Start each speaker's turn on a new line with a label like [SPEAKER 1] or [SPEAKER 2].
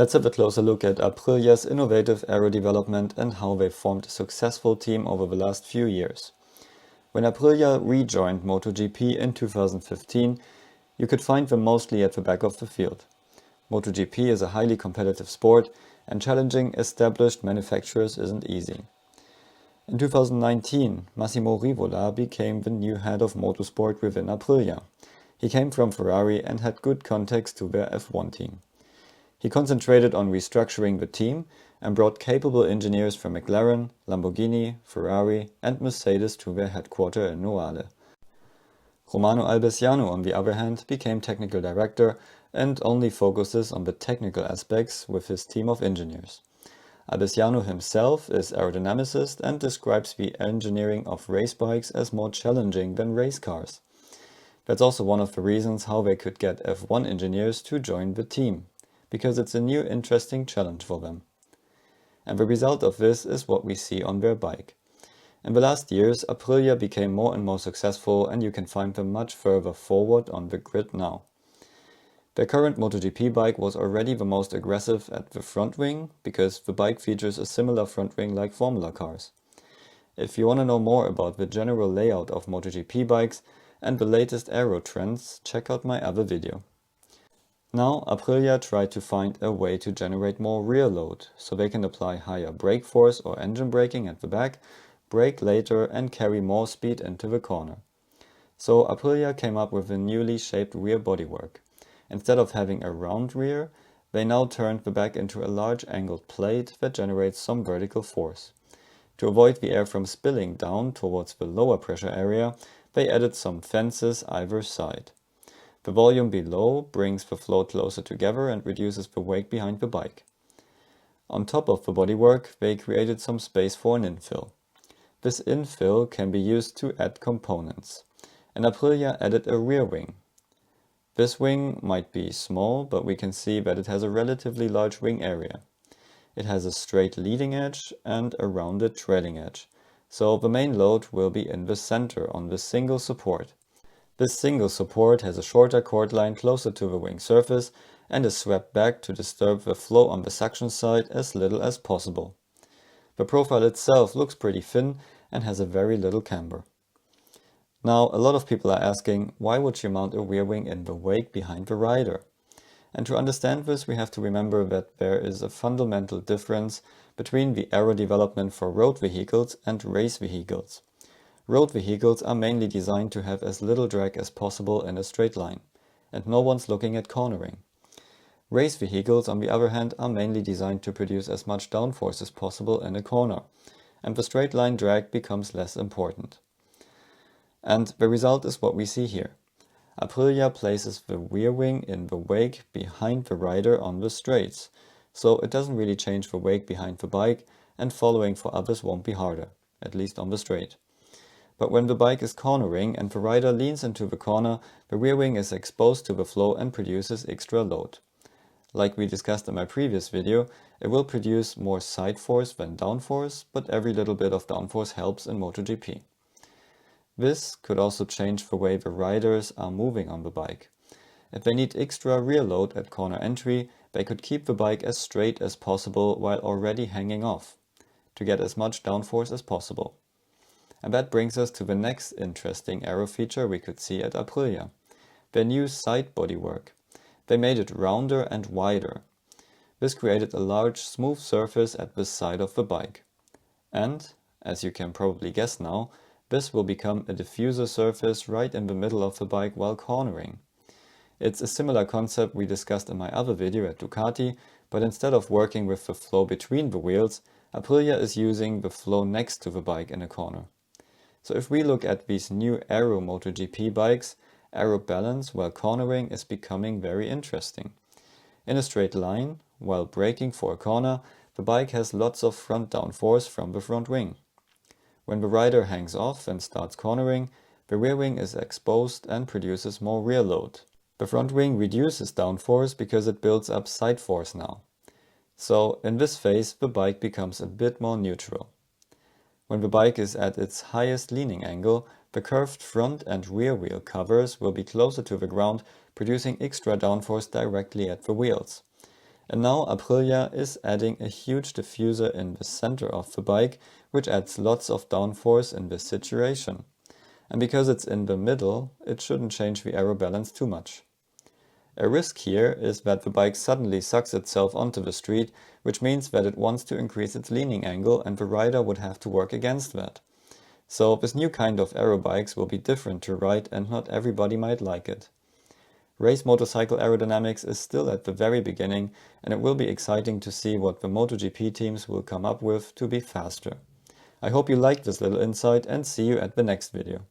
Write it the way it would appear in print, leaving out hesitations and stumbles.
[SPEAKER 1] Let's have a closer look at Aprilia's innovative aero development and how they formed a successful team over the last few years. When Aprilia rejoined MotoGP in 2015, you could find them mostly at the back of the field. MotoGP is a highly competitive sport, and challenging established manufacturers isn't easy. In 2019, Massimo Rivola became the new head of motorsport within Aprilia. He came from Ferrari and had good contacts to their F1 team. He concentrated on restructuring the team and brought capable engineers from McLaren, Lamborghini, Ferrari and Mercedes to their headquarters in Noale. Romano Albesiano, on the other hand, became technical director and only focuses on the technical aspects with his team of engineers. Albesiano himself is aerodynamicist and describes the engineering of race bikes as more challenging than race cars. That's also one of the reasons how they could get F1 engineers to join the team, because it's a new interesting challenge for them. And the result of this is what we see on their bike. In the last years, Aprilia became more and more successful, and you can find them much further forward on the grid now. Their current MotoGP bike was already the most aggressive at the front wing, because the bike features a similar front wing like Formula cars. If you want to know more about the general layout of MotoGP bikes and the latest aero trends, check out my other video. Now Aprilia tried to find a way to generate more rear load, so they can apply higher brake force or engine braking at the back, brake later and carry more speed into the corner. So Aprilia came up with a newly shaped rear bodywork. Instead of having a round rear, they now turned the back into a large angled plate that generates some vertical force. To avoid the air from spilling down towards the lower pressure area, they added some fences either side. The volume below brings the flow closer together and reduces the weight behind the bike. On top of the bodywork, they created some space for an infill. This infill can be used to add components, and Aprilia added a rear wing. This wing might be small, but we can see that it has a relatively large wing area. It has a straight leading edge and a rounded trailing edge, so the main load will be in the center on the single support. This single support has a shorter chord line closer to the wing surface and is swept back to disturb the flow on the suction side as little as possible. The profile itself looks pretty thin and has a very little camber. Now, a lot of people are asking, why would you mount a rear wing in the wake behind the rider? And to understand this, we have to remember that there is a fundamental difference between the aero development for road vehicles and race vehicles. Road vehicles are mainly designed to have as little drag as possible in a straight line, and no one's looking at cornering. Race vehicles, on the other hand, are mainly designed to produce as much downforce as possible in a corner, and the straight line drag becomes less important. And the result is what we see here. Aprilia places the rear wing in the wake behind the rider on the straights, so it doesn't really change the wake behind the bike, and following for others won't be harder, at least on the straight. But when the bike is cornering and the rider leans into the corner, the rear wing is exposed to the flow and produces extra load. Like we discussed in my previous video, it will produce more side force than downforce, but every little bit of downforce helps in MotoGP. This could also change the way the riders are moving on the bike. If they need extra rear load at corner entry, they could keep the bike as straight as possible while already hanging off, to get as much downforce as possible. And that brings us to the next interesting aero feature we could see at Aprilia, their new side bodywork. They made it rounder and wider. This created a large smooth surface at the side of the bike. And, as you can probably guess now, this will become a diffuser surface right in the middle of the bike while cornering. It's a similar concept we discussed in my other video at Ducati, but instead of working with the flow between the wheels, Aprilia is using the flow next to the bike in a corner. So if we look at these new Aero MotoGP bikes, aero balance while cornering is becoming very interesting. In a straight line, while braking for a corner, the bike has lots of front downforce from the front wing. When the rider hangs off and starts cornering, the rear wing is exposed and produces more rear load. The front wing reduces downforce because it builds up side force now. So in this phase, the bike becomes a bit more neutral. When the bike is at its highest leaning angle, the curved front and rear wheel covers will be closer to the ground, producing extra downforce directly at the wheels. And now Aprilia is adding a huge diffuser in the center of the bike, which adds lots of downforce in this situation. And because it's in the middle, it shouldn't change the aero balance too much. A risk here is that the bike suddenly sucks itself onto the street, which means that it wants to increase its leaning angle and the rider would have to work against that. So this new kind of aero bikes will be different to ride and not everybody might like it. Race motorcycle aerodynamics is still at the very beginning, and it will be exciting to see what the MotoGP teams will come up with to be faster. I hope you liked this little insight and see you at the next video.